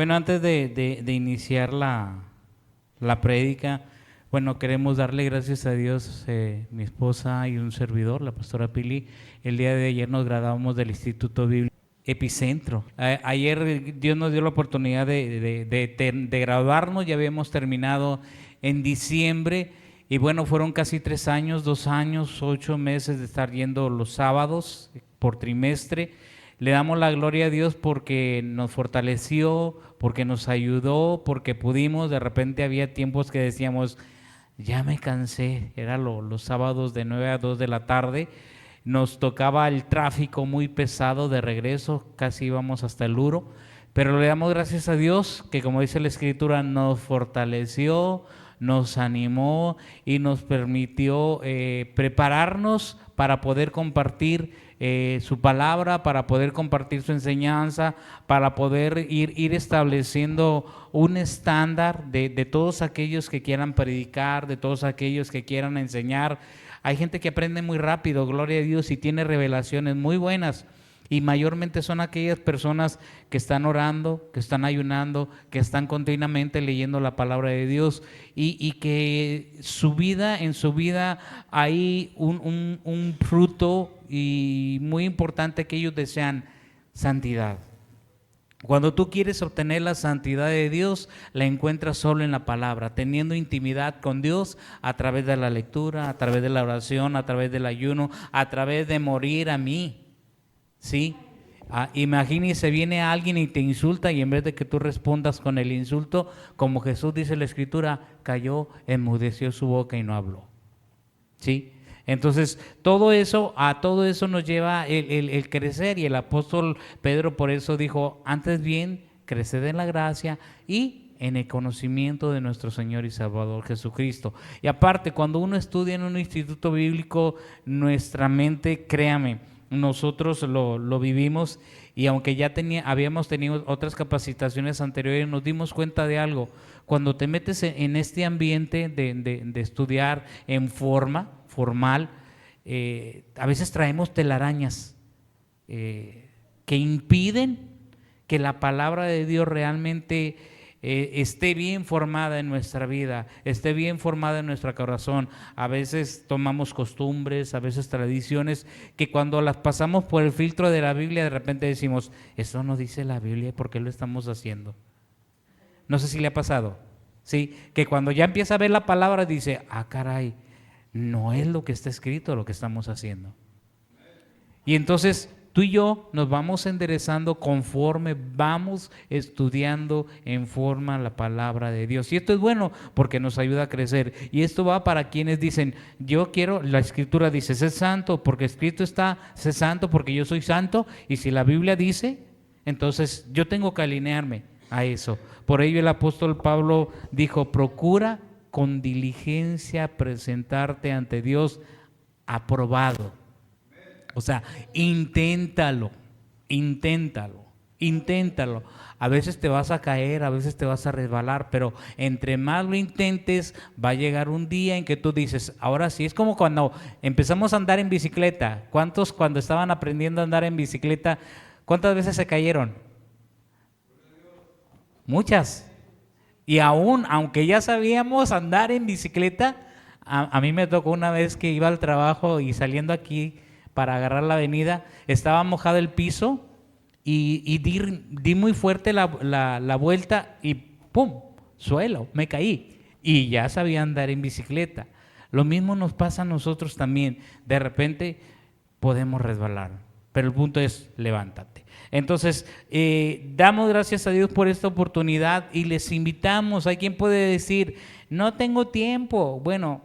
Bueno, antes de iniciar la prédica, bueno, queremos darle gracias a Dios, mi esposa y un servidor, la pastora Pili. El día de ayer nos graduamos del Instituto Bíblico Epicentro. Ayer Dios nos dio la oportunidad de graduarnos, ya habíamos terminado en diciembre y bueno, fueron casi 3 años, 2 años, 8 meses de estar yendo los sábados por trimestre. Le damos la gloria a Dios porque nos fortaleció, porque nos ayudó, porque pudimos. De repente había tiempos que decíamos, ya me cansé, era los sábados de 9 a 2 de la tarde. Nos tocaba el tráfico muy pesado de regreso, casi íbamos hasta el Uro, pero le damos gracias a Dios que, como dice la Escritura, nos fortaleció, nos animó y nos permitió prepararnos para poder compartir su palabra, para poder compartir su enseñanza, para poder ir estableciendo un estándar de todos aquellos que quieran predicar, de todos aquellos que quieran enseñar. Hay gente que aprende muy rápido, gloria a Dios, y tiene revelaciones muy buenas. Y mayormente son aquellas personas que están orando, que están ayunando, que están continuamente leyendo la palabra de Dios y que en su vida hay un fruto y muy importante que ellos desean: santidad. Cuando tú quieres obtener la santidad de Dios, la encuentras solo en la palabra, teniendo intimidad con Dios a través de la lectura, a través de la oración, a través del ayuno, a través de morir a mí. ¿Sí? Imagínese, viene alguien y te insulta y en vez de que tú respondas con el insulto, como Jesús dice en la Escritura, cayó, enmudeció su boca y no habló. ¿Sí? Entonces, a todo eso nos lleva el crecer, y el apóstol Pedro por eso dijo: antes bien, creced en la gracia y en el conocimiento de nuestro Señor y Salvador Jesucristo. Y aparte, cuando uno estudia en un instituto bíblico, nuestra mente, créame, nosotros lo vivimos, y aunque ya habíamos tenido otras capacitaciones anteriores, nos dimos cuenta de algo. Cuando te metes en este ambiente de estudiar en formal, a veces traemos telarañas que impiden que la palabra de Dios realmente esté bien formada en nuestra vida, esté bien formada en nuestro corazón. A veces tomamos costumbres, a veces tradiciones, que cuando las pasamos por el filtro de la Biblia, de repente decimos: eso no dice la Biblia, ¿por qué lo estamos haciendo? No sé si le ha pasado, ¿sí? Que cuando ya empieza a ver la palabra dice: ah, caray, no es lo que está escrito lo que estamos haciendo. Y entonces tú y yo nos vamos enderezando conforme vamos estudiando en forma la palabra de Dios. Y esto es bueno porque nos ayuda a crecer. Y esto va para quienes dicen: yo quiero, la Escritura dice, sé santo porque escrito está, sé santo porque yo soy santo. Y si la Biblia dice, entonces yo tengo que alinearme a eso. Por ello el apóstol Pablo dijo: procura con diligencia presentarte ante Dios aprobado. O sea, inténtalo. A veces te vas a caer, a veces te vas a resbalar, pero entre más lo intentes, va a llegar un día en que tú dices: ahora sí. Es como cuando empezamos a andar en bicicleta. ¿Cuántos, cuando estaban aprendiendo a andar en bicicleta, cuántas veces se cayeron? Muchas. Y aún, aunque ya sabíamos andar en bicicleta, a mí me tocó una vez que iba al trabajo y saliendo aquí para agarrar la avenida, estaba mojado el piso y di muy fuerte la vuelta y ¡pum! Suelo, me caí. Y ya sabía andar en bicicleta. Lo mismo nos pasa a nosotros también. De repente podemos resbalar, pero el punto es: levántate. Entonces, damos gracias a Dios por esta oportunidad y les invitamos. Hay quien puede decir: no tengo tiempo. Bueno,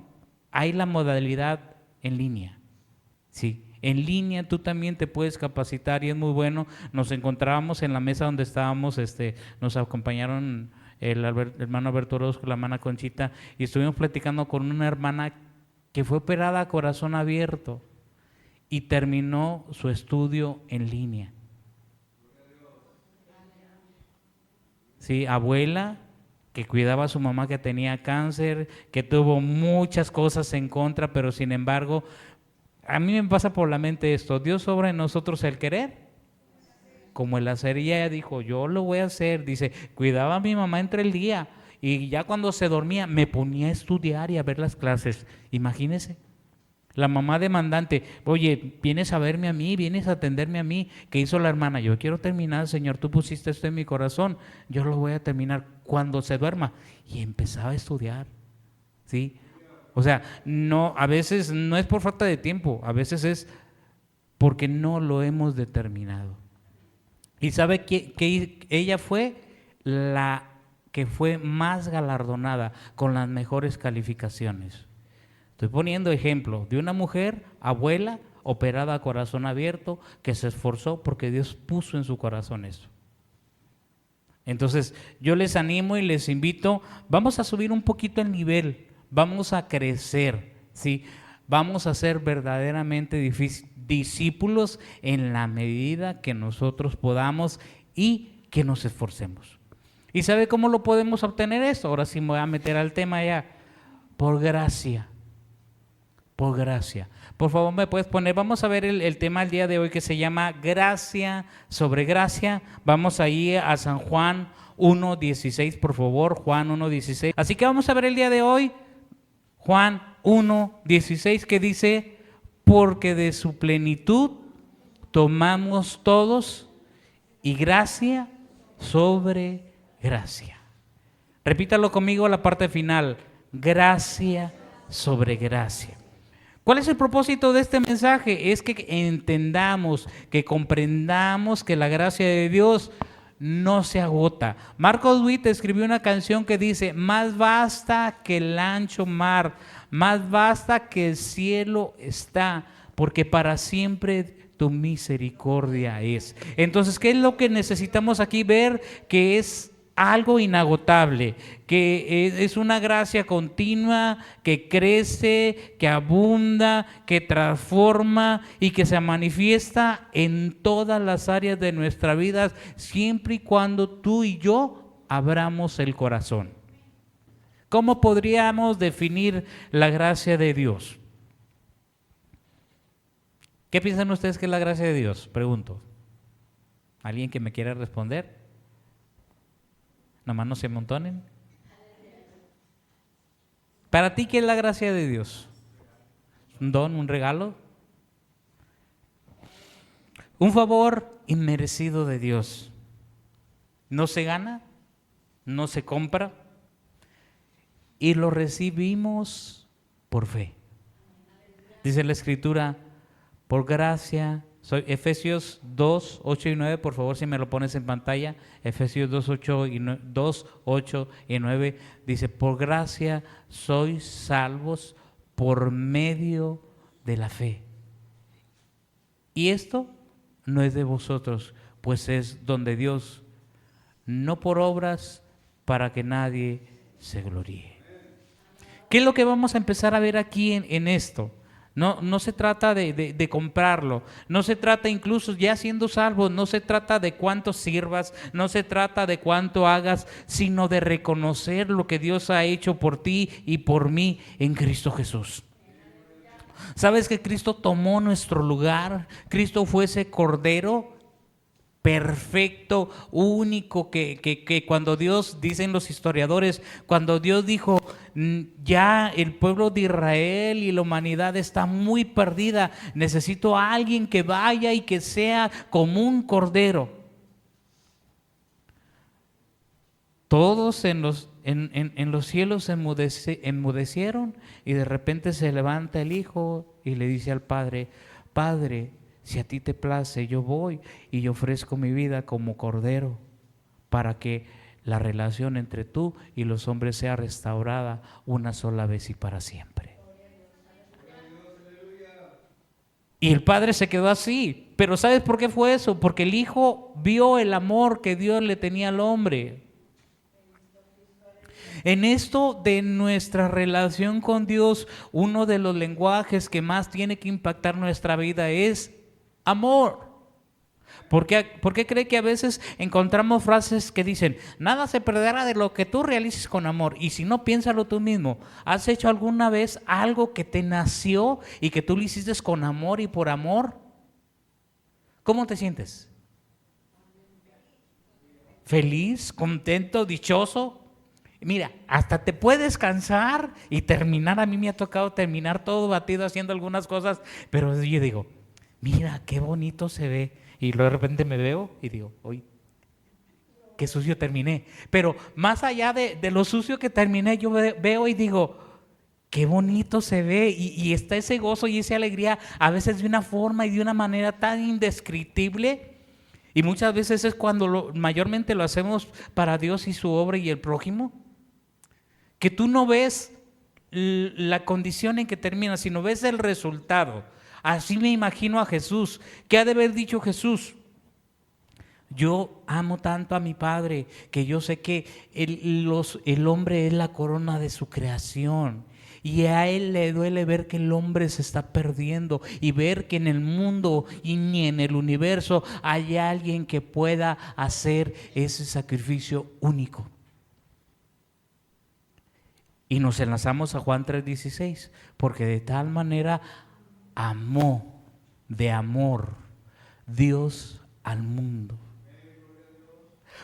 hay la modalidad en línea, sí. En línea tú también te puedes capacitar y es muy bueno. Nos encontrábamos en la mesa donde estábamos, nos acompañaron el hermano Alberto Orozco, la hermana Conchita, y estuvimos platicando con una hermana que fue operada a corazón abierto y terminó su estudio en línea. Sí, abuela que cuidaba a su mamá que tenía cáncer, que tuvo muchas cosas en contra, pero sin embargo, a mí me pasa por la mente esto: Dios obra en nosotros el querer como el hacer. Y ella dijo, yo lo voy a hacer. Dice, cuidaba a mi mamá entre el día y ya cuando se dormía me ponía a estudiar y a ver las clases. Imagínese. La mamá demandante, oye, vienes a verme a mí, vienes a atenderme a mí. ¿Qué hizo la hermana? Yo quiero terminar, Señor, tú pusiste esto en mi corazón, yo lo voy a terminar cuando se duerma. Y empezaba a estudiar, ¿sí? O sea, no, a veces no es por falta de tiempo, a veces es porque no lo hemos determinado. Y sabe que ella fue la que fue más galardonada con las mejores calificaciones. Estoy poniendo ejemplo de una mujer, abuela, operada a corazón abierto, que se esforzó porque Dios puso en su corazón esto. Entonces, yo les animo y les invito, vamos a subir un poquito el nivel, vamos a crecer, ¿sí? Vamos a ser verdaderamente discípulos en la medida que nosotros podamos y que nos esforcemos. ¿Y sabe cómo lo podemos obtener esto? Ahora sí me voy a meter al tema ya. Por gracia. Por gracia. Por favor, me puedes poner, vamos a ver el tema del día de hoy que se llama gracia sobre gracia. Vamos ahí a San Juan 1:16, por favor, Juan 1:16. Así que vamos a ver el día de hoy, Juan 1:16, que dice, porque de su plenitud tomamos todos y gracia sobre gracia. Repítalo conmigo la parte final, gracia sobre gracia. ¿Cuál es el propósito de este mensaje? Es que entendamos, que comprendamos que la gracia de Dios no se agota. Marcos Witt escribió una canción que dice, más basta que el ancho mar, más basta que el cielo está, porque para siempre tu misericordia es. Entonces, ¿qué es lo que necesitamos aquí ver? Que es algo inagotable, que es una gracia continua, que crece, que abunda, que transforma y que se manifiesta en todas las áreas de nuestra vida, siempre y cuando tú y yo abramos el corazón. ¿Cómo podríamos definir la gracia de Dios? ¿Qué piensan ustedes que es la gracia de Dios? Pregunto. ¿Alguien que me quiera responder? Nomás no se amontonen. ¿Para ti qué es la gracia de Dios? ¿Un don, un regalo? Un favor inmerecido de Dios. No se gana, no se compra y lo recibimos por fe. Dice la Escritura, por gracia. Efesios 2, 8 y 9, por favor, si me lo pones en pantalla. Efesios 2, 8 y 9 dice, por gracia sois salvos por medio de la fe. Y esto no es de vosotros, pues es don de Dios, no por obras para que nadie se gloríe. ¿Qué es lo que vamos a empezar a ver aquí en esto? No se trata de comprarlo, no se trata incluso ya siendo salvo, no se trata de cuánto sirvas, no se trata de cuánto hagas, sino de reconocer lo que Dios ha hecho por ti y por mí en Cristo Jesús. ¿Sabes que Cristo tomó nuestro lugar? Cristo fue ese cordero perfecto, único, que cuando Dios, dicen los historiadores, cuando Dios dijo, ya el pueblo de Israel y la humanidad está muy perdida, necesito a alguien que vaya y que sea como un cordero. Todos en los cielos se enmudecieron y de repente se levanta el Hijo y le dice al Padre, Padre, si a ti te place, yo voy y yo ofrezco mi vida como cordero para que la relación entre tú y los hombres sea restaurada una sola vez y para siempre. Y el Padre se quedó así. Pero ¿sabes por qué fue eso? Porque el Hijo vio el amor que Dios le tenía al hombre. En esto de nuestra relación con Dios, uno de los lenguajes que más tiene que impactar nuestra vida es amor. ¿Por qué cree que a veces encontramos frases que dicen, nada se perderá de lo que tú realices con amor? Y si no, piénsalo tú mismo. ¿Has hecho alguna vez algo que te nació y que tú lo hiciste con amor y por amor? ¿Cómo te sientes? feliz, contento, dichoso. Mira, hasta te puedes cansar y terminar. A mí me ha tocado terminar todo batido haciendo algunas cosas, pero yo digo, mira qué bonito se ve. Y luego de repente me veo y digo, uy, qué sucio terminé. Pero más allá de lo sucio que terminé, yo veo y digo, qué bonito se ve. Y está ese gozo y esa alegría, a veces de una forma y de una manera tan indescriptible. Y muchas veces es cuando mayormente lo hacemos para Dios y su obra y el prójimo, que tú no ves la condición en que termina, sino ves el resultado. Así me imagino a Jesús. ¿Qué ha de haber dicho Jesús? Yo amo tanto a mi Padre que yo sé que el hombre es la corona de su creación. Y a Él le duele ver que el hombre se está perdiendo y ver que en el mundo y ni en el universo hay alguien que pueda hacer ese sacrificio único. Y nos enlazamos a Juan 3:16, porque de tal manera amó de amor Dios al mundo.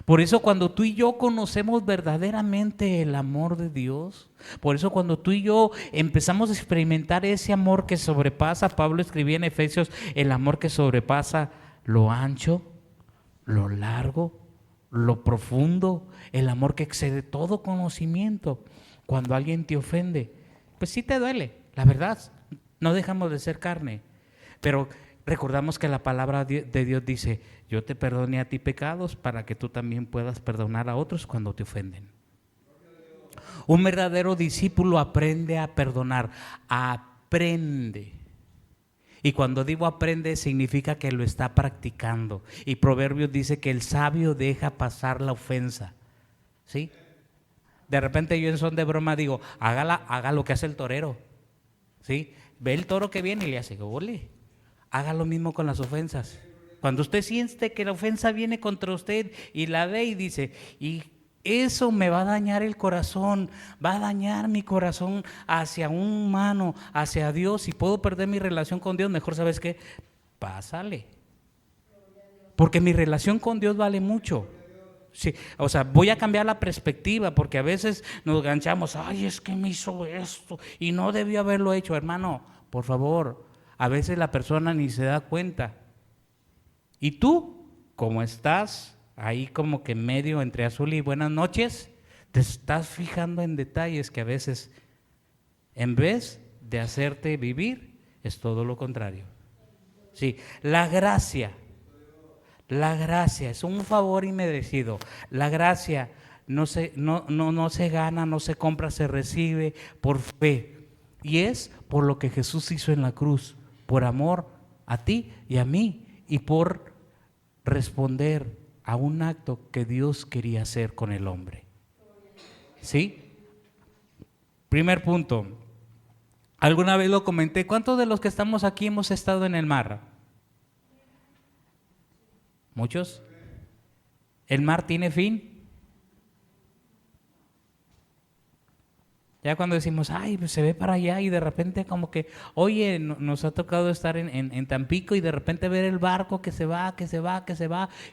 Por eso cuando tú y yo conocemos verdaderamente el amor de Dios, por eso cuando tú y yo empezamos a experimentar ese amor que sobrepasa, Pablo escribía en Efesios, el amor que sobrepasa lo ancho, lo largo, lo profundo, el amor que excede todo conocimiento. Cuando alguien te ofende, pues sí te duele, la verdad, no dejamos de ser carne, pero recordamos que la palabra de Dios dice, yo te perdoné a ti pecados para que tú también puedas perdonar a otros cuando te ofenden. Un verdadero discípulo aprende a perdonar, aprende. Y cuando digo aprende significa que lo está practicando. Y Proverbios dice que el sabio deja pasar la ofensa, ¿sí? De repente yo en son de broma digo, haga lo que hace el torero, ¿sí? Ve el toro que viene y le hace, ¡ole! Haga lo mismo con las ofensas. Cuando usted siente que la ofensa viene contra usted y la ve y dice, y eso me va a dañar el corazón, va a dañar mi corazón hacia un humano, hacia Dios, y puedo perder mi relación con Dios, mejor ¿sabes qué? Pásale. Porque mi relación con Dios vale mucho. Sí, o sea, voy a cambiar la perspectiva porque a veces nos ganchamos, ay, es que me hizo esto y no debió haberlo hecho, hermano, por favor, a veces la persona ni se da cuenta. Y tú, como estás ahí como que medio entre azul y buenas noches, te estás fijando en detalles que a veces, en vez de hacerte vivir, es todo lo contrario. Sí, la gracia es un favor inmerecido. La gracia no se gana, no se compra, se recibe por fe. Y es por lo que Jesús hizo en la cruz, por amor a ti y a mí, y por responder a un acto que Dios quería hacer con el hombre. ¿Sí? Primer punto. Alguna vez lo comenté, ¿cuántos de los que estamos aquí hemos estado en el mar? ¿Muchos? ¿El mar tiene fin? Ya cuando decimos, ay, pues se ve para allá y de repente como que, oye, nos ha tocado estar en Tampico y de repente ver el barco que se va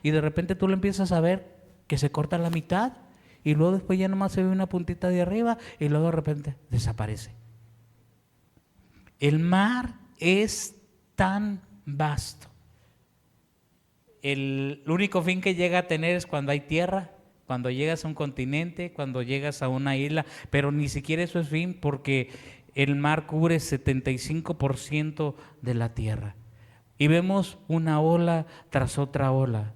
y de repente tú lo empiezas a ver que se corta la mitad y luego después ya nomás se ve una puntita de arriba y luego de repente desaparece. El mar es tan vasto. El único fin que llega a tener es cuando hay tierra, cuando llegas a un continente, cuando llegas a una isla, pero ni siquiera eso es fin porque el mar cubre 75% de la tierra. Y vemos una ola tras otra ola.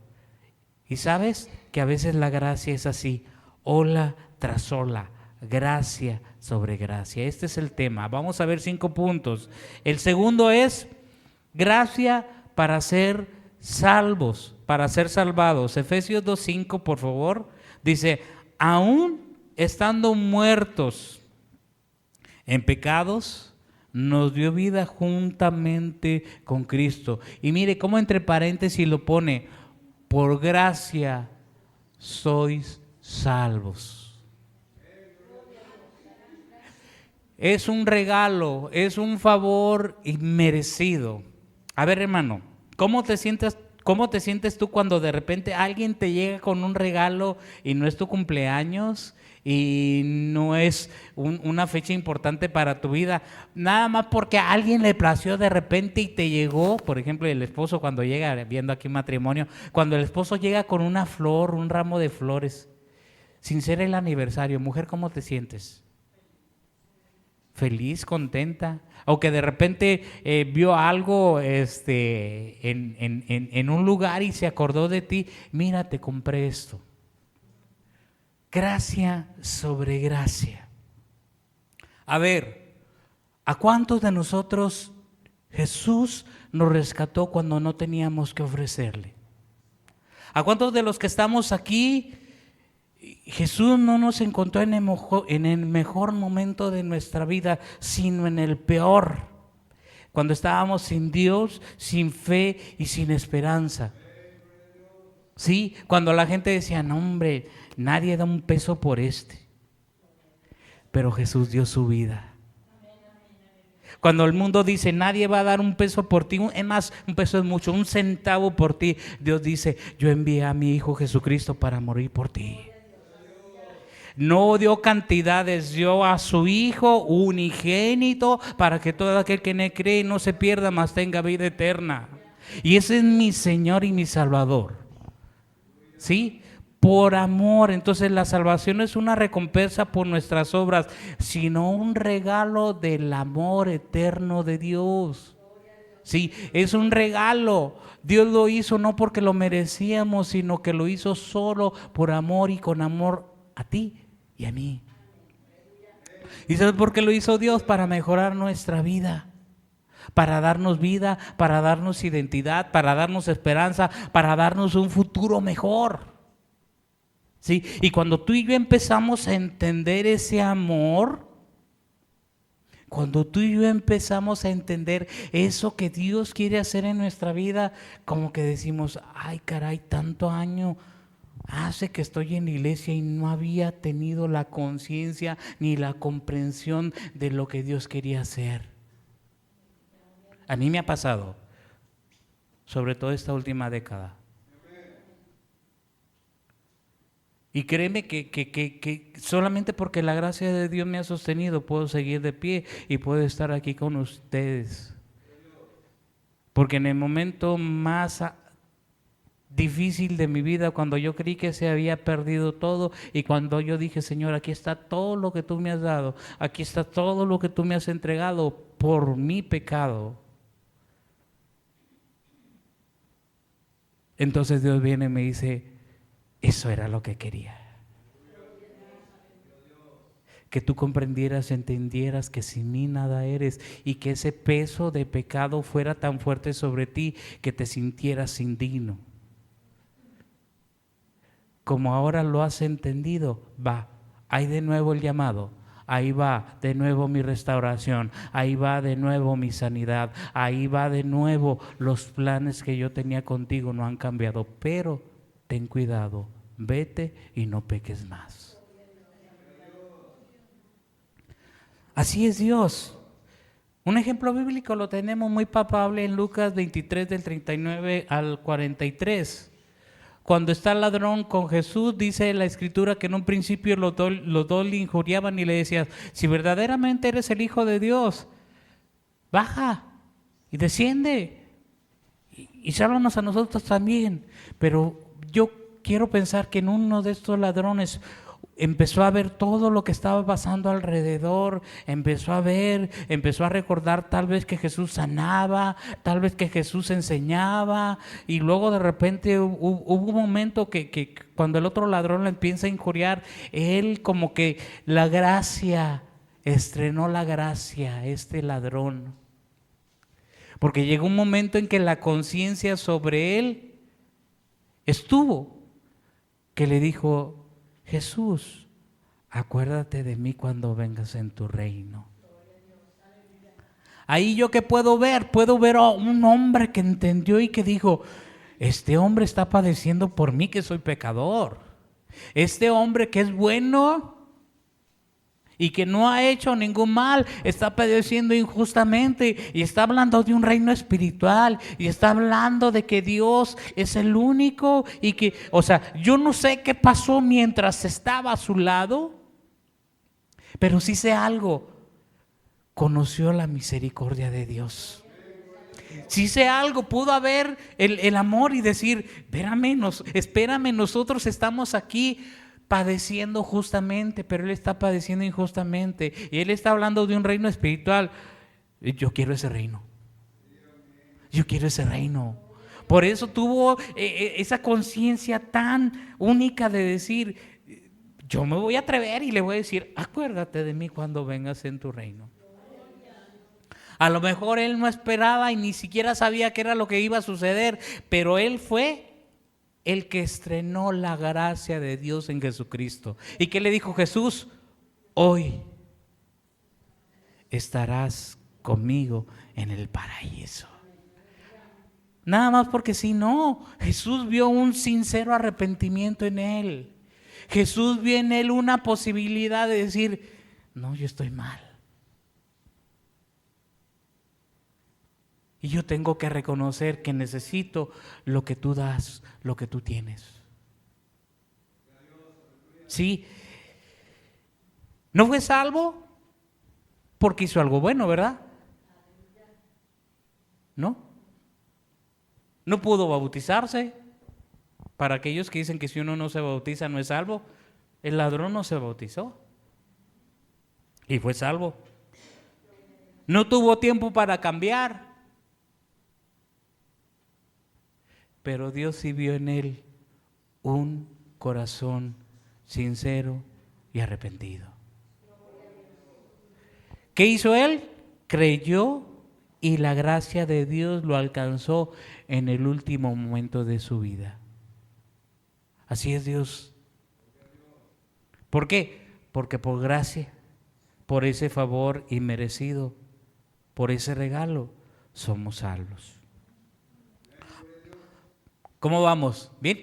Y sabes que a veces la gracia es así, ola tras ola, gracia sobre gracia. Este es el tema. Vamos a ver 5 puntos. El segundo es gracia para ser salvos, para ser salvados. Efesios 2:5, por favor, dice, aún estando muertos en pecados, nos dio vida juntamente con Cristo. Y mire cómo entre paréntesis lo pone, por gracia sois salvos. Es un regalo, es un favor inmerecido. A ver, hermano, ¿cómo te sientes ¿Cómo te sientes tú cuando de repente alguien te llega con un regalo y no es tu cumpleaños y no es una fecha importante para tu vida? Nada más porque a alguien le plació de repente y te llegó, por ejemplo, el esposo cuando llega, viendo aquí un matrimonio, cuando el esposo llega con una flor, un ramo de flores, sin ser el aniversario. Mujer, ¿cómo te sientes? Feliz, contenta, o que de repente vio algo en un lugar y se acordó de ti. Mira, te compré esto. Gracia sobre gracia. A ver, ¿a cuántos de nosotros Jesús nos rescató cuando no teníamos que ofrecerle? ¿A cuántos de los que estamos aquí Jesús no nos encontró en el mejor momento de nuestra vida, sino en el peor? Cuando estábamos sin Dios, sin fe y sin esperanza. Sí, cuando la gente decía, no hombre, nadie da un peso por este. Pero Jesús dio su vida. Cuando el mundo dice, nadie va a dar un peso por ti, es más, un peso es mucho, un centavo por ti, Dios dice, yo envié a mi Hijo Jesucristo para morir por ti. No dio cantidades, dio a su Hijo unigénito para que todo aquel que en él cree no se pierda, mas tenga vida eterna. Y ese es mi Señor y mi Salvador. ¿Sí? Por amor. Entonces la salvación no es una recompensa por nuestras obras, sino un regalo del amor eterno de Dios. Sí, es un regalo. Dios lo hizo no porque lo merecíamos, sino que lo hizo solo por amor y con amor a ti y a mí. ¿Y sabes por qué lo hizo Dios? Para mejorar nuestra vida, para darnos identidad, para darnos esperanza, para darnos un futuro mejor. ¿Sí? Y cuando tú y yo empezamos a entender ese amor, cuando tú y yo empezamos a entender eso que Dios quiere hacer en nuestra vida, como que decimos, ay caray, tanto año hace que estoy en la iglesia y no había tenido la conciencia ni la comprensión de lo que Dios quería hacer. A mí me ha pasado, sobre todo esta última década. Y créeme que solamente porque la gracia de Dios me ha sostenido, puedo seguir de pie y puedo estar aquí con ustedes. Porque en el momento más difícil de mi vida, cuando yo creí que se había perdido todo y cuando yo dije, Señor, aquí está todo lo que tú me has dado, aquí está todo lo que tú me has entregado por mi pecado. Entonces Dios viene y me dice, eso era lo que quería. Que tú comprendieras, entendieras que sin mí nada eres y que ese peso de pecado fuera tan fuerte sobre ti que te sintieras indigno. Como ahora lo has entendido, va, ahí de nuevo el llamado, ahí va de nuevo mi restauración, ahí va de nuevo mi sanidad, ahí va de nuevo los planes que yo tenía contigo no han cambiado, pero ten cuidado, vete y no peques más. Así es Dios. Un ejemplo bíblico lo tenemos muy palpable en Lucas 23 del 39 al 43. Cuando está el ladrón con Jesús, dice la Escritura que en un principio los dos le injuriaban y le decían, si verdaderamente eres el Hijo de Dios, baja y desciende y sálvanos a nosotros también. Pero yo quiero pensar que en uno de estos ladrones empezó a ver todo lo que estaba pasando alrededor, empezó a recordar tal vez que Jesús sanaba, tal vez que Jesús enseñaba, y luego de repente hubo un momento que cuando el otro ladrón le empieza a injuriar, él como que la gracia, estrenó la gracia, este ladrón, porque llegó un momento en que la conciencia sobre él estuvo, que le dijo, Jesús, acuérdate de mí cuando vengas en tu reino. Ahí yo que puedo ver a un hombre que entendió y que dijo, este hombre está padeciendo por mí que soy pecador. Este hombre que es bueno y que no ha hecho ningún mal, está padeciendo injustamente y está hablando de un reino espiritual y está hablando de que Dios es el único y que, o sea, yo no sé qué pasó mientras estaba a su lado, pero sí sé algo, conoció la misericordia de Dios. Si sé algo, pudo haber el amor y decir, espérame, nosotros estamos aquí padeciendo justamente, pero Él está padeciendo injustamente. Y Él está hablando de un reino espiritual. Yo quiero ese reino. Yo quiero ese reino. Por eso tuvo esa conciencia tan única de decir, yo me voy a atrever y le voy a decir, acuérdate de mí cuando vengas en tu reino. A lo mejor él no esperaba y ni siquiera sabía qué era lo que iba a suceder, pero él fue el que estrenó la gracia de Dios en Jesucristo. ¿Y qué le dijo Jesús? Hoy estarás conmigo en el paraíso. Nada más porque si no, Jesús vio un sincero arrepentimiento en él. Jesús vio en él una posibilidad de decir, no, yo estoy mal. Y yo tengo que reconocer que necesito lo que tú das, lo que tú tienes. Sí. ¿No fue salvo? Porque hizo algo bueno, ¿verdad? ¿No? ¿No pudo bautizarse? Para aquellos que dicen que si uno no se bautiza no es salvo, el ladrón no se bautizó y fue salvo. No tuvo tiempo para cambiar. Pero Dios sí vio en él un corazón sincero y arrepentido. ¿Qué hizo él? Creyó y la gracia de Dios lo alcanzó en el último momento de su vida. Así es Dios. ¿Por qué? Porque por gracia, por ese favor inmerecido, por ese regalo, somos salvos. ¿Cómo vamos? ¿Bien?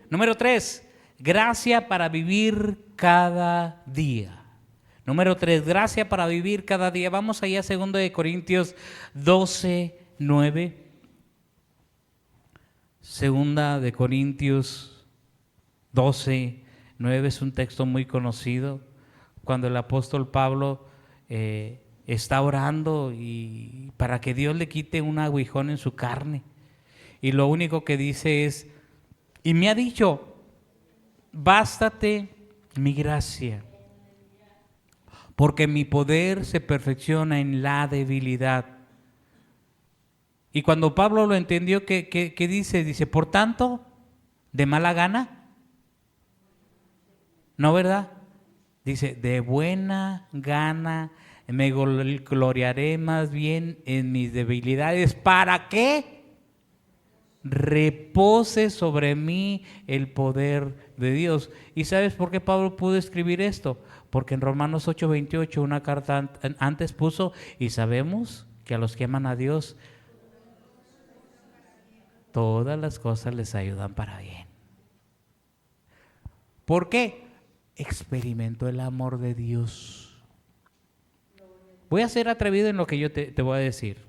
Número 3, gracia para vivir cada día. Número 3, gracia para vivir cada día. Vamos allá a 2 Corintios 12, 9. 2 Corintios 12, 9 es un texto muy conocido. Cuando el apóstol Pablo está orando y para que Dios le quite un aguijón en su carne. Y lo único que dice es, y me ha dicho, bástate mi gracia, porque mi poder se perfecciona en la debilidad. Y cuando Pablo lo entendió, ¿qué dice? Dice, por tanto, ¿de mala gana? ¿No, verdad? Dice, de buena gana me gloriaré más bien en mis debilidades. ¿Para qué? Repose sobre mí el poder de Dios. ¿Y sabes por qué Pablo pudo escribir esto? Porque en Romanos 8:28 una carta antes puso, y sabemos que a los que aman a Dios todas las cosas les ayudan para bien. ¿Por qué? Experimentó el amor de Dios. Voy a ser atrevido en lo que yo te voy a decir.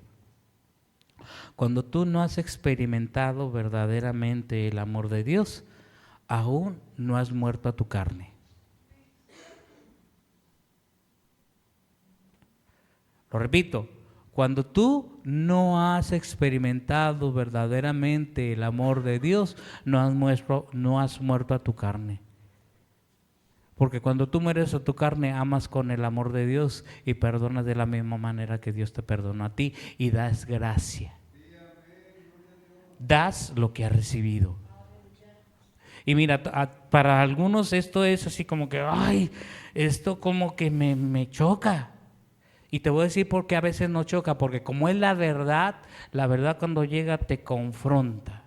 Cuando tú no has experimentado verdaderamente el amor de Dios, aún no has muerto a tu carne. Lo repito, cuando tú no has experimentado verdaderamente el amor de Dios, no has muerto a tu carne. Porque cuando tú mueres a tu carne, amas con el amor de Dios y perdonas de la misma manera que Dios te perdonó a ti y das gracia. Das lo que has recibido. Y mira, para algunos esto es así como que, ay, esto como que me choca. Y te voy a decir por qué a veces no choca, porque como es la verdad cuando llega te confronta.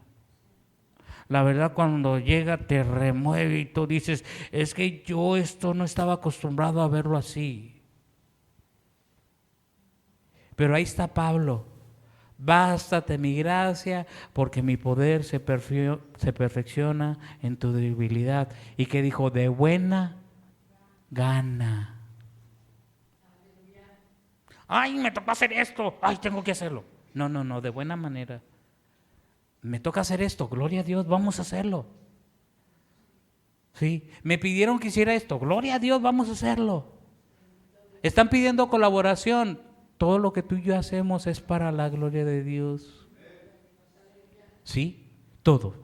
La verdad cuando llega te remueve y tú dices, es que yo esto no estaba acostumbrado a verlo así. Pero ahí está Pablo. Bástate mi gracia, porque mi poder se perfecciona en tu debilidad. ¿Y qué dijo? De buena gana. Ay, me toca hacer esto, ay, tengo que hacerlo. No, de buena manera. Me toca hacer esto, gloria a Dios, vamos a hacerlo. Sí, me pidieron que hiciera esto, gloria a Dios, vamos a hacerlo. Están pidiendo colaboración, todo lo que tú y yo hacemos es para la gloria de Dios. Sí, todo.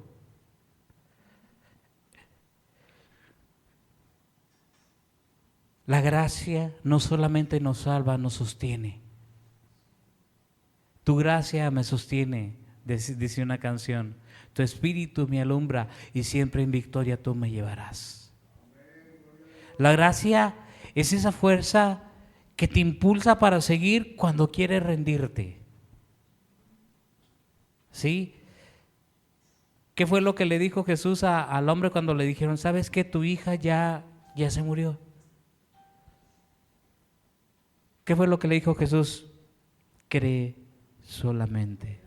La gracia no solamente nos salva, nos sostiene. Tu gracia me sostiene, dice una canción. Tu espíritu me alumbra y siempre en victoria tú me llevarás. La gracia es esa fuerza que te impulsa para seguir cuando quieres rendirte. ¿Sí? ¿Qué fue lo que le dijo Jesús al hombre cuando le dijeron, ¿sabes qué? Tu hija ya se murió. ¿Qué fue lo que le dijo Jesús? Cree solamente.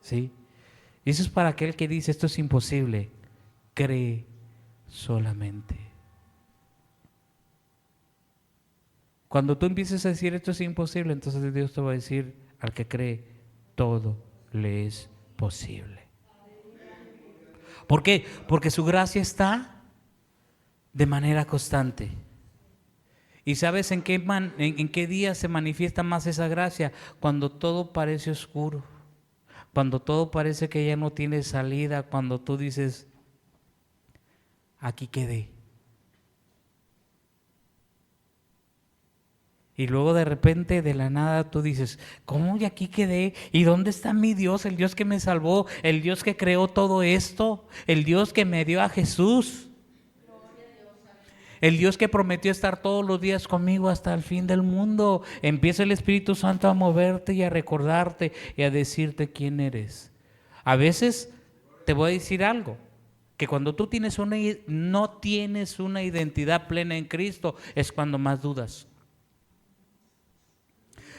¿Sí? Y eso es para aquel que dice, esto es imposible. Cree solamente. Cuando tú empieces a decir esto es imposible, entonces Dios te va a decir, al que cree, todo le es posible. ¿Por qué? Porque su gracia está de manera constante. ¿Y sabes en qué día se manifiesta más esa gracia? Cuando todo parece oscuro, cuando todo parece que ya no tiene salida, cuando tú dices, aquí quedé. Y luego de repente, de la nada, tú dices, ¿cómo de aquí quedé? ¿Y dónde está mi Dios? El Dios que me salvó, el Dios que creó todo esto, el Dios que me dio a Jesús. El Dios que prometió estar todos los días conmigo hasta el fin del mundo. Empieza el Espíritu Santo a moverte y a recordarte y a decirte quién eres. A veces te voy a decir algo, que cuando tú no tienes una identidad plena en Cristo, es cuando más dudas.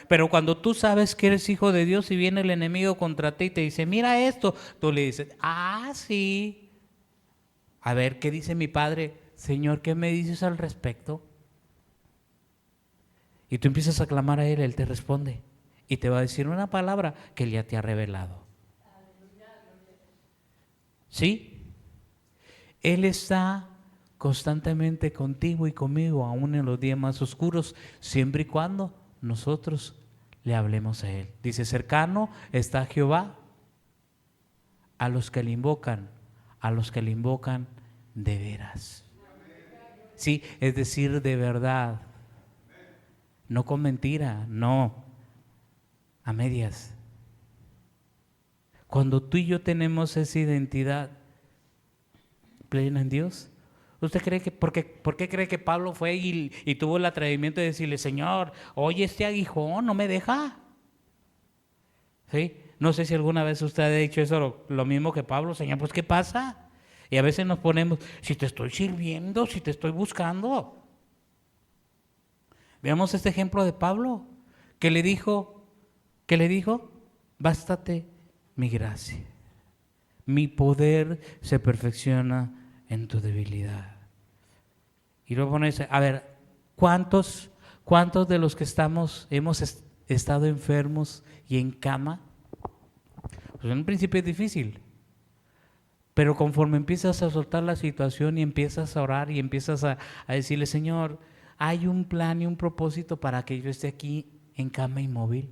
Pero cuando tú sabes que eres hijo de Dios y viene el enemigo contra ti y te dice, mira esto, tú le dices, sí. A ver, ¿qué dice mi padre? Señor, ¿qué me dices al respecto? Y tú empiezas a clamar a Él, Él te responde. Y te va a decir una palabra que Él ya te ha revelado. ¿Sí? Él está constantemente contigo y conmigo, aún en los días más oscuros, siempre y cuando nosotros le hablemos a Él. Dice, cercano está Jehová a los que le invocan de veras. Sí, es decir, de verdad, no con mentira, no, a medias. Cuando tú y yo tenemos esa identidad plena en Dios, ¿usted cree que por qué cree que Pablo fue y tuvo el atrevimiento de decirle, Señor, oye, este aguijón no me deja? ¿Sí? No sé si alguna vez usted ha dicho eso, lo mismo que Pablo, Señor, pues ¿qué pasa? Y a veces nos ponemos, si te estoy sirviendo, si te estoy buscando. Veamos este ejemplo de Pablo, que le dijo, bástate mi gracia, mi poder se perfecciona en tu debilidad. Y luego pone, a ver, ¿cuántos de los que hemos estado enfermos y en cama? Pues en un principio es difícil. Pero conforme empiezas a soltar la situación y empiezas a orar y empiezas a decirle, Señor, hay un plan y un propósito para que yo esté aquí en cama inmóvil.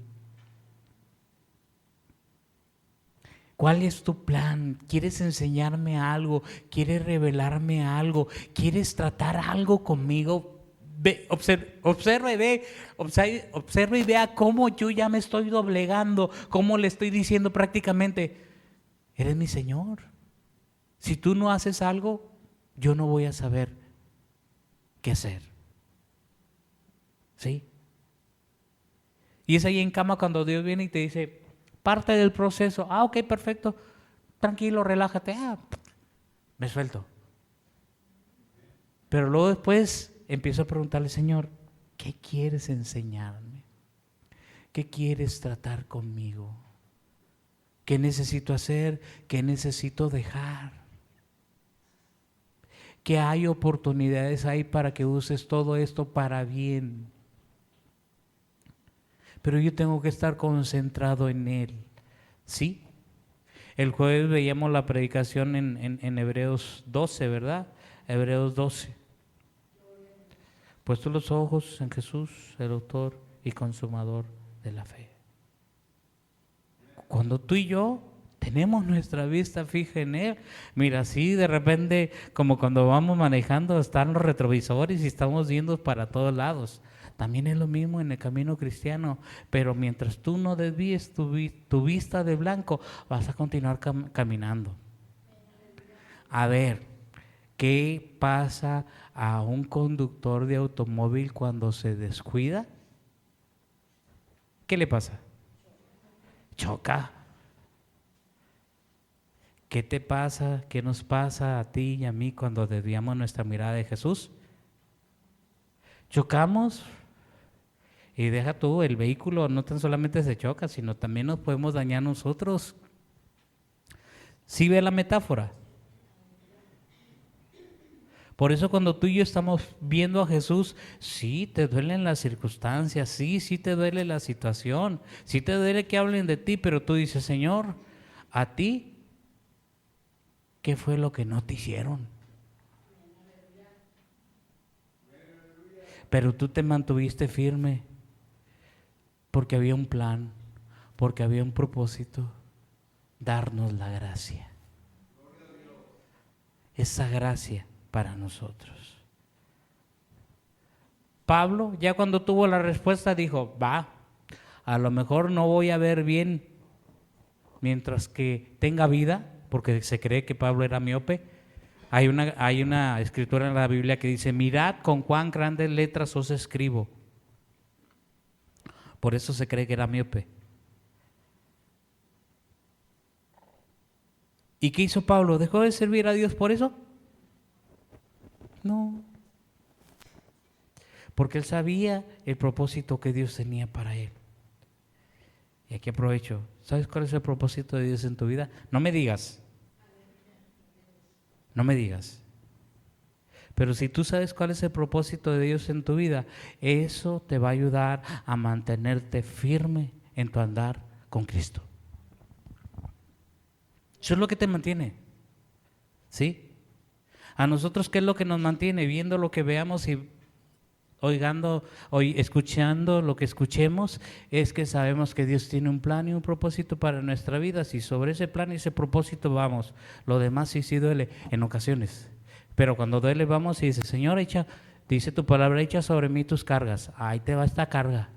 ¿Cuál es tu plan? ¿Quieres enseñarme algo? ¿Quieres revelarme algo? ¿Quieres tratar algo conmigo? Observa y vea cómo yo ya me estoy doblegando, cómo le estoy diciendo prácticamente, eres mi Señor. Si tú no haces algo, yo no voy a saber qué hacer. ¿Sí? Y es ahí en cama cuando Dios viene y te dice, parte del proceso, ok, perfecto, tranquilo, relájate, me suelto. Pero luego después empiezo a preguntarle, Señor, ¿qué quieres enseñarme? ¿Qué quieres tratar conmigo? ¿Qué necesito hacer? ¿Qué necesito dejar? que hay oportunidades ahí para que uses todo esto para bien. Pero yo tengo que estar concentrado en Él, ¿sí? El jueves veíamos la predicación en Hebreos 12, ¿verdad? Hebreos 12. Puesto los ojos en Jesús, el autor y consumador de la fe. Cuando tú y yo tenemos nuestra vista fija en Él, mira, así de repente, como cuando vamos manejando, están los retrovisores y estamos viendo para todos lados. También es lo mismo en el camino cristiano, pero mientras tú no desvíes tu vista de blanco, vas a continuar caminando. A ver, ¿qué pasa a un conductor de automóvil cuando se descuida? ¿Qué le pasa? Choca. ¿Qué te pasa? ¿Qué nos pasa a ti y a mí cuando desviamos nuestra mirada de Jesús? Chocamos. Y deja tú, el vehículo no tan solamente se choca, sino también nos podemos dañar nosotros. ¿Sí ve la metáfora? Por eso cuando tú y yo estamos viendo a Jesús, sí te duelen las circunstancias, sí te duele la situación, sí te duele que hablen de ti, pero tú dices, Señor, a ti, ¿qué fue lo que no te hicieron? Pero tú te mantuviste firme porque había un plan, porque había un propósito, darnos la gracia. Esa gracia para nosotros. Pablo, ya cuando tuvo la respuesta, dijo, a lo mejor no voy a ver bien mientras que tenga vida, porque se cree que Pablo era miope. Hay una escritura en la Biblia que dice, mirad con cuán grandes letras os escribo. Por eso se cree que era miope. ¿Y qué hizo Pablo? ¿Dejó de servir a Dios por eso? No. Porque él sabía el propósito que Dios tenía para él. Y aquí aprovecho. ¿Sabes cuál es el propósito de Dios en tu vida? No me digas. No me digas. Pero si tú sabes cuál es el propósito de Dios en tu vida, eso te va a ayudar a mantenerte firme en tu andar con Cristo. Eso es lo que te mantiene. ¿Sí? A nosotros, ¿qué es lo que nos mantiene? Viendo lo que veamos y escuchando lo que escuchemos, es que sabemos que Dios tiene un plan y un propósito para nuestra vida. Si sobre ese plan y ese propósito vamos, lo demás sí duele en ocasiones. Pero cuando duele vamos y dice, Señor, dice tu palabra, echa sobre mí tus cargas. Ahí te va esta carga,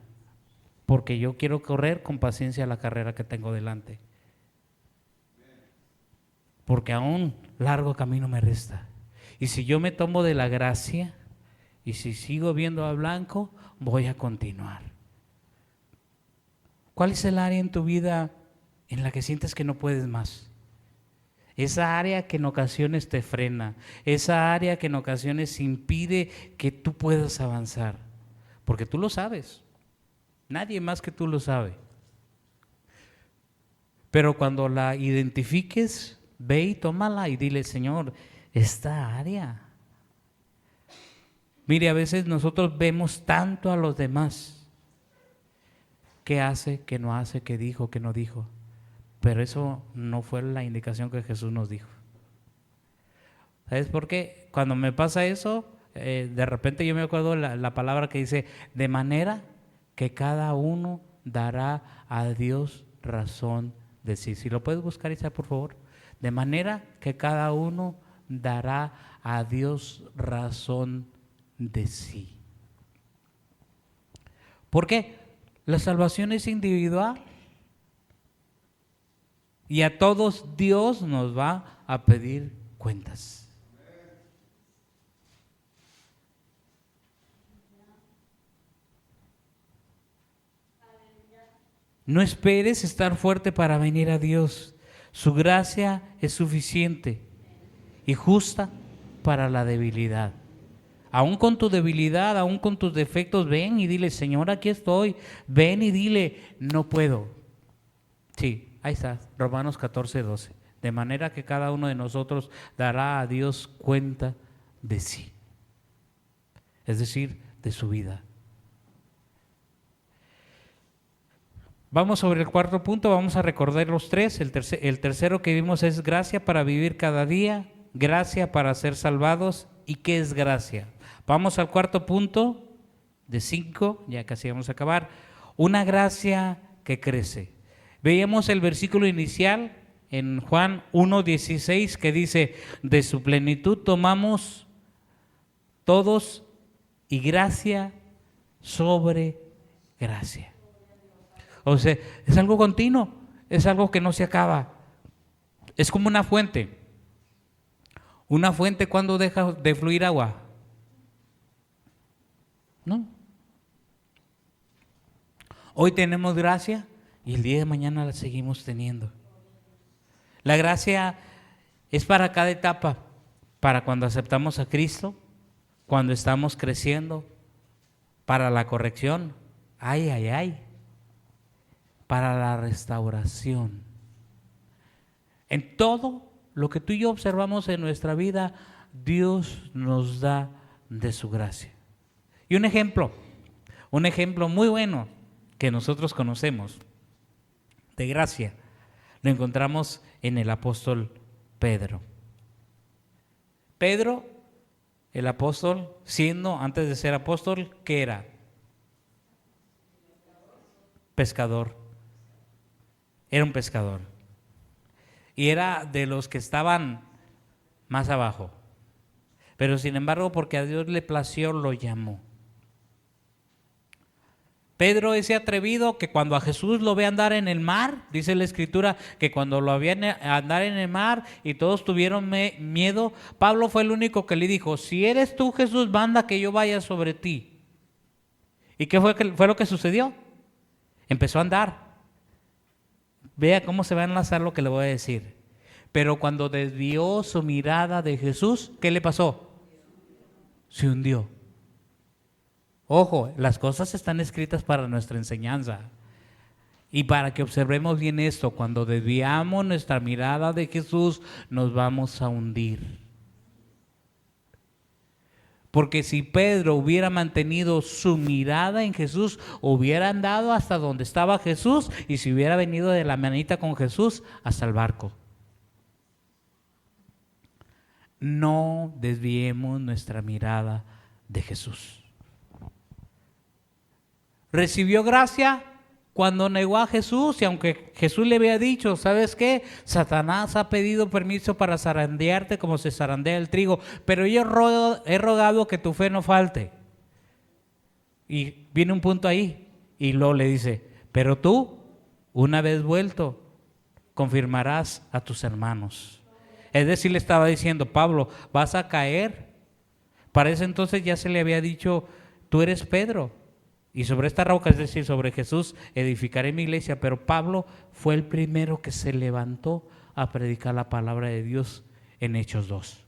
porque yo quiero correr con paciencia la carrera que tengo delante. Porque aún largo camino me resta. Y si yo me tomo de la gracia, y si sigo viendo a blanco, voy a continuar. ¿Cuál es el área en tu vida en la que sientes que no puedes más? Esa área que en ocasiones te frena, esa área que en ocasiones impide que tú puedas avanzar, porque tú lo sabes, nadie más que tú lo sabe. Pero cuando la identifiques, ve y tómala y dile, Señor, esta área. Mire, a veces nosotros vemos tanto a los demás, qué hace, qué no hace, qué dijo, qué no dijo. Pero eso no fue la indicación que Jesús nos dijo. ¿Sabes por qué? Cuando me pasa eso, de repente yo me acuerdo la palabra que dice, de manera que cada uno dará a Dios razón de sí. Si lo puedes buscar, Isa, por favor. De manera que cada uno dará a Dios razón de sí. ¿Por qué? La salvación es individual. Y a todos Dios nos va a pedir cuentas. No esperes estar fuerte para venir a Dios. Su gracia es suficiente y justa para la debilidad. Aún con tu debilidad, aún con tus defectos, ven y dile, Señor, aquí estoy. Ven y dile, no puedo. Sí. Ahí está, Romanos 14:12. De manera que cada uno de nosotros dará a Dios cuenta de sí, es decir, de su vida. Vamos sobre el cuarto punto, vamos a recordar los tres. El tercero que vimos es gracia para vivir cada día, gracia para ser salvados. ¿Y qué es gracia? Vamos al cuarto punto de 5, ya casi vamos a acabar. Una gracia que crece. Veíamos el versículo inicial en Juan 1:16 que dice, de su plenitud tomamos todos y gracia sobre gracia. O sea, es algo continuo, es algo que no se acaba. Es como una fuente. Una fuente, ¿cuándo deja de fluir agua? No. Hoy tenemos gracia y el día de mañana la seguimos teniendo. La gracia es para cada etapa, para cuando aceptamos a Cristo, cuando estamos creciendo, para la corrección, para la restauración. En todo lo que tú y yo observamos en nuestra vida, Dios nos da de su gracia. Y un ejemplo muy bueno que nosotros conocemos de gracia, lo encontramos en el apóstol Pedro. Pedro, el apóstol, siendo antes de ser apóstol, ¿qué era? Pescador. Era un pescador. Y era de los que estaban más abajo. Pero sin embargo, porque a Dios le plació, lo llamó. Pedro, ese atrevido que cuando a Jesús lo ve andar en el mar, dice la Escritura que cuando lo veían andar en el mar y todos tuvieron miedo, Pablo fue el único que le dijo, si eres tú Jesús, manda que yo vaya sobre ti. ¿Y qué fue lo que sucedió? Empezó a andar. Vea cómo se va a enlazar lo que le voy a decir. Pero cuando desvió su mirada de Jesús, ¿qué le pasó? Se hundió. Ojo, las cosas están escritas para nuestra enseñanza. Y para que observemos bien esto, cuando desviamos nuestra mirada de Jesús, nos vamos a hundir. Porque si Pedro hubiera mantenido su mirada en Jesús, hubiera andado hasta donde estaba Jesús y se hubiera venido de la manita con Jesús hasta el barco. No desviemos nuestra mirada de Jesús. Recibió gracia cuando negó a Jesús y aunque Jesús le había dicho, ¿sabes qué? Satanás ha pedido permiso para zarandearte como se zarandea el trigo, pero yo he rogado que tu fe no falte. Y viene un punto ahí y luego le dice, pero tú, una vez vuelto, confirmarás a tus hermanos. Es decir, le estaba diciendo, Pablo, vas a caer. Para ese entonces ya se le había dicho, tú eres Pedro. Y sobre esta roca, es decir, sobre Jesús, edificaré mi iglesia. Pero Pablo fue el primero que se levantó a predicar la palabra de Dios en Hechos 2.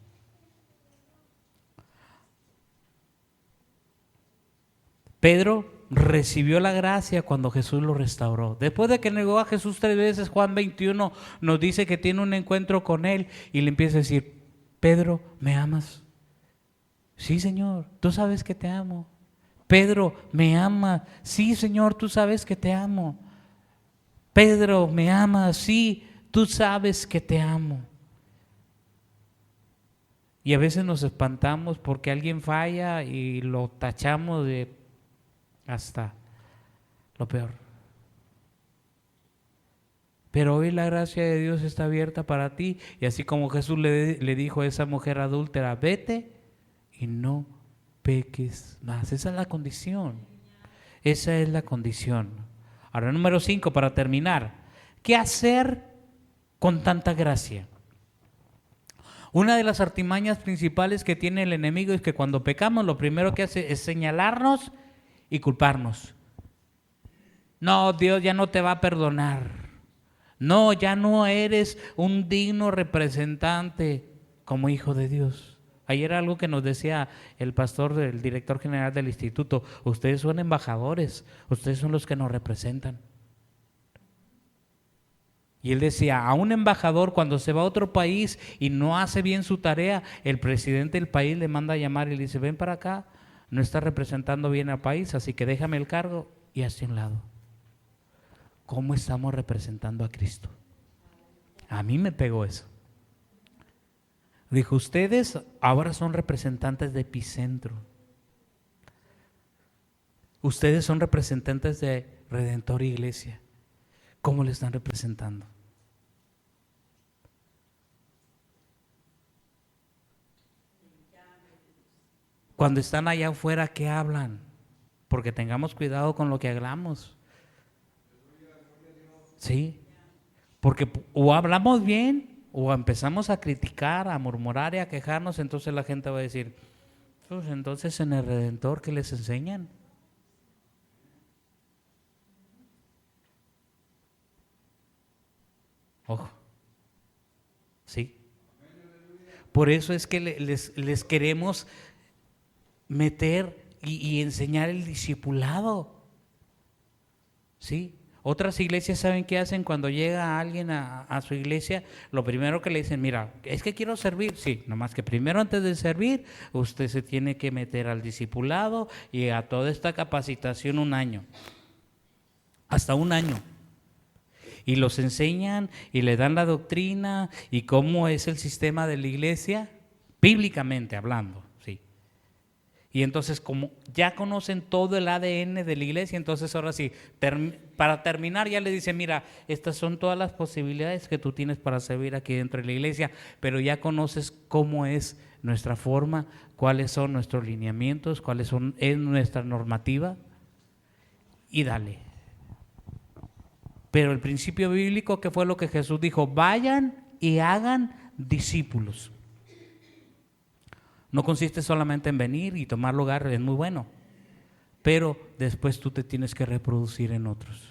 Pedro recibió la gracia cuando Jesús lo restauró. Después de que negó a Jesús 3 veces, Juan 21 nos dice que tiene un encuentro con él y le empieza a decir, Pedro, ¿me amas? Sí, Señor, tú sabes que te amo. Pedro, ¿me ama? Sí, Señor, tú sabes que te amo. Pedro, ¿me ama? Sí, tú sabes que te amo. Y a veces nos espantamos porque alguien falla y lo tachamos de hasta lo peor. Pero hoy la gracia de Dios está abierta para ti y así como Jesús le dijo a esa mujer adúltera, vete y no peques más. Esa es la condición. Esa es la condición. Ahora, número 5, para terminar. ¿Qué hacer con tanta gracia? Una de las artimañas principales que tiene el enemigo es que cuando pecamos, lo primero que hace es señalarnos y culparnos. No, Dios ya no te va a perdonar. No, ya no eres un digno representante como hijo de Dios. Ayer algo que nos decía el pastor, el director general del instituto, ustedes son embajadores, ustedes son los que nos representan. Y él decía, a un embajador cuando se va a otro país y no hace bien su tarea, el presidente del país le manda a llamar y le dice, ven para acá, no estás representando bien al país, así que déjame el cargo y hazte a un lado. ¿Cómo estamos representando a Cristo? A mí me pegó eso. Dijo, ustedes ahora son representantes de Epicentro. Ustedes son representantes de Redentor Iglesia. ¿Cómo le están representando? Cuando están allá afuera, ¿qué hablan? Porque tengamos cuidado con lo que hablamos. Sí, porque o hablamos bien o empezamos a criticar, a murmurar y a quejarnos, entonces la gente va a decir, pues entonces en el Redentor, ¿qué les enseñan? Ojo, sí. Por eso es que les queremos meter y enseñar el discipulado. ¿Sí? Otras iglesias saben qué hacen cuando llega alguien a su iglesia. Lo primero que le dicen, mira, es que quiero servir. Sí, nomás que primero antes de servir, usted se tiene que meter al discipulado y a toda esta capacitación 1 año. Hasta 1 año. Y los enseñan y le dan la doctrina y cómo es el sistema de la iglesia, bíblicamente hablando, sí. Y entonces como ya conocen todo el ADN de la iglesia, entonces ahora sí, para terminar ya le dicen, mira, estas son todas las posibilidades que tú tienes para servir aquí dentro de la iglesia, pero ya conoces cómo es nuestra forma, cuáles son nuestros lineamientos, es nuestra normativa, y dale. Pero el principio bíblico, ¿qué fue lo que Jesús dijo? Vayan y hagan discípulos. No consiste solamente en venir y tomar lugar, es muy bueno, pero después tú te tienes que reproducir en otros.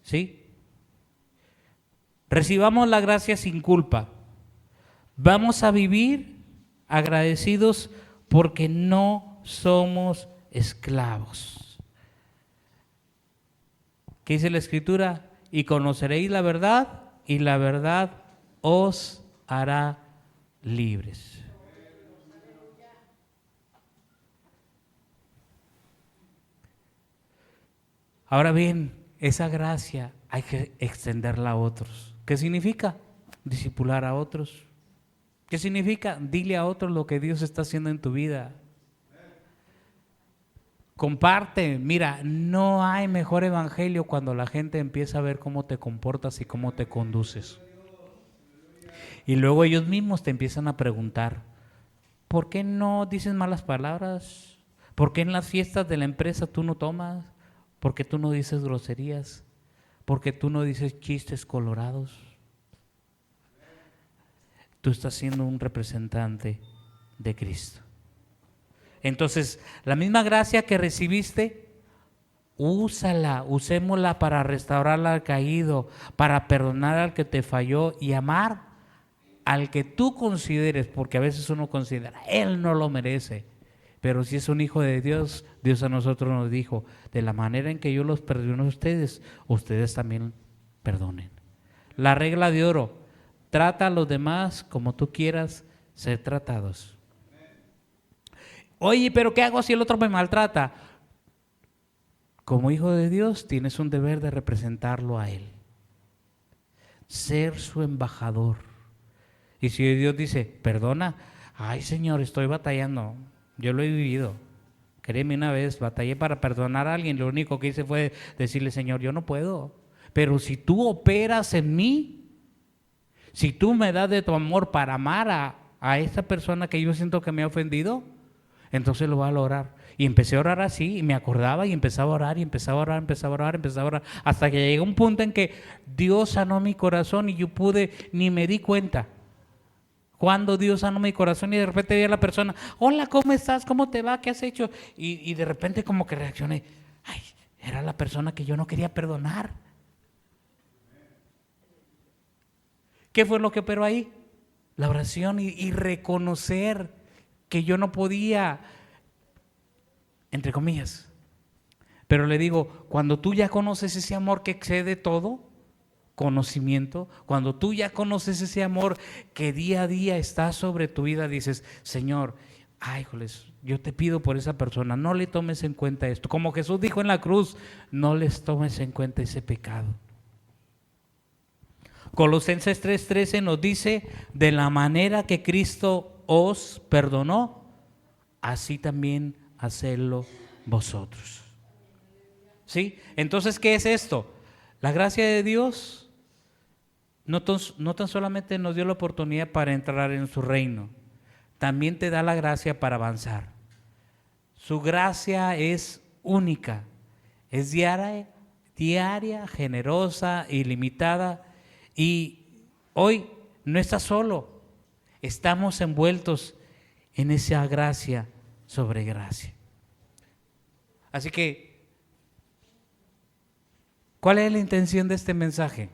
¿Sí? Recibamos la gracia sin culpa. Vamos a vivir agradecidos porque no somos esclavos. ¿Qué dice la Escritura? Y conoceréis la verdad, y la verdad os hará libres. Ahora bien, esa gracia hay que extenderla a otros. ¿Qué significa? Discipular a otros. ¿Qué significa? Dile a otros lo que Dios está haciendo en tu vida. Comparte, mira, no hay mejor evangelio cuando la gente empieza a ver cómo te comportas y cómo te conduces. Y luego ellos mismos te empiezan a preguntar, ¿por qué no dices malas palabras? ¿Por qué en las fiestas de la empresa tú no tomas? ¿Por qué tú no dices groserías? ¿Por qué tú no dices chistes colorados? Tú estás siendo un representante de Cristo. Entonces, la misma gracia que recibiste, usémosla para restaurar al caído, para perdonar al que te falló y amar al que tú consideres, porque a veces uno considera, él no lo merece. Pero si es un hijo de Dios, Dios a nosotros nos dijo, de la manera en que yo los perdono a ustedes, ustedes también perdonen. La regla de oro, trata a los demás como tú quieras ser tratados. Oye, pero ¿qué hago si el otro me maltrata? Como hijo de Dios tienes un deber de representarlo a Él. Ser su embajador. Y si Dios dice, perdona, ay Señor, estoy batallando, yo lo he vivido. Créeme, una vez batallé para perdonar a alguien, lo único que hice fue decirle, Señor, yo no puedo. Pero si tú operas en mí, si tú me das de tu amor para amar a esta persona que yo siento que me ha ofendido, entonces lo voy a lograr. Y empecé a orar así, y me acordaba, y empezaba a orar, y empezaba a orar, empezaba a orar, empezaba a orar, hasta que llegué a un punto en que Dios sanó mi corazón y yo ni me di cuenta. Cuando Dios sanó mi corazón y de repente vi a la persona, hola, ¿cómo estás? ¿Cómo te va? ¿Qué has hecho? Y de repente como que reaccioné, ay, era la persona que yo no quería perdonar. ¿Qué fue lo que operó ahí? La oración y reconocer que yo no podía, entre comillas. Pero le digo, cuando tú ya conoces ese amor que excede todo, conocimiento, cuando tú ya conoces ese amor que día a día está sobre tu vida, dices, Señor, ay, joles, yo te pido por esa persona, no le tomes en cuenta esto. Como Jesús dijo en la cruz, no les tomes en cuenta ese pecado. Colosenses 3:13 nos dice, de la manera que Cristo os perdonó, así también hacedlo vosotros. ¿Sí? Entonces, ¿qué es esto? La gracia de Dios no tan solamente nos dio la oportunidad para entrar en su reino, también te da la gracia para avanzar. Su gracia es única, es diaria, generosa, ilimitada, y hoy no estás solo, estamos envueltos en esa gracia sobre gracia. Así que, ¿cuál es la intención de este mensaje?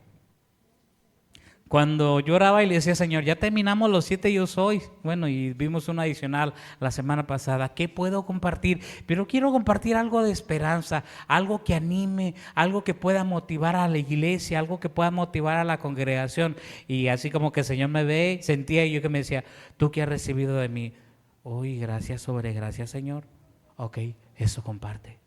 Cuando yo oraba y le decía, Señor, ya terminamos los 7 yo soy, bueno, y vimos una adicional la semana pasada, ¿qué puedo compartir? Pero quiero compartir algo de esperanza, algo que anime, algo que pueda motivar a la iglesia, algo que pueda motivar a la congregación. Y así como que el Señor me ve, sentía yo que me decía, ¿tú qué has recibido de mí? Uy, gracias sobre gracias, Señor. Ok, eso comparte.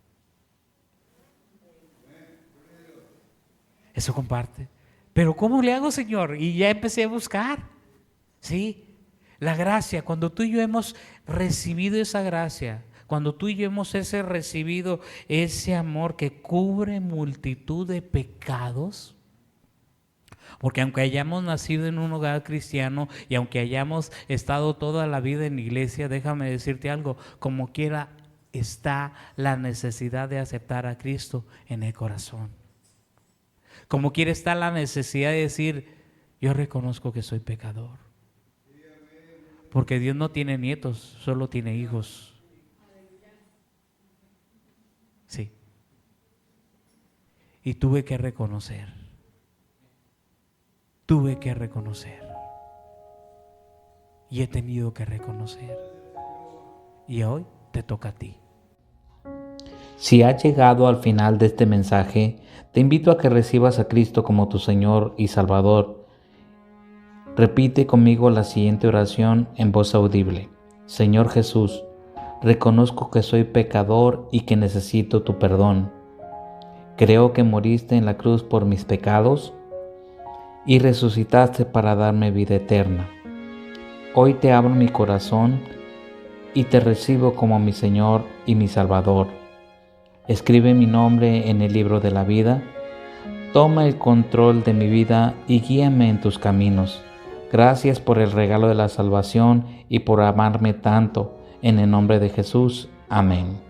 Eso comparte. Pero ¿cómo le hago, Señor? Y ya empecé a buscar. Sí, la gracia, cuando tú y yo hemos recibido esa gracia, cuando tú y yo hemos recibido ese amor que cubre multitud de pecados, porque aunque hayamos nacido en un hogar cristiano y aunque hayamos estado toda la vida en la iglesia, déjame decirte algo, como quiera está la necesidad de aceptar a Cristo en el corazón. Como quiera está la necesidad de decir, yo reconozco que soy pecador. Porque Dios no tiene nietos, solo tiene hijos. Sí. Y tuve que reconocer. Y he tenido que reconocer. Y hoy te toca a ti. Si has llegado al final de este mensaje, te invito a que recibas a Cristo como tu Señor y Salvador. Repite conmigo la siguiente oración en voz audible. Señor Jesús, reconozco que soy pecador y que necesito tu perdón. Creo que moriste en la cruz por mis pecados y resucitaste para darme vida eterna. Hoy te abro mi corazón y te recibo como mi Señor y mi Salvador. Escribe mi nombre en el libro de la vida. Toma el control de mi vida y guíame en tus caminos. Gracias por el regalo de la salvación y por amarme tanto. En el nombre de Jesús. Amén.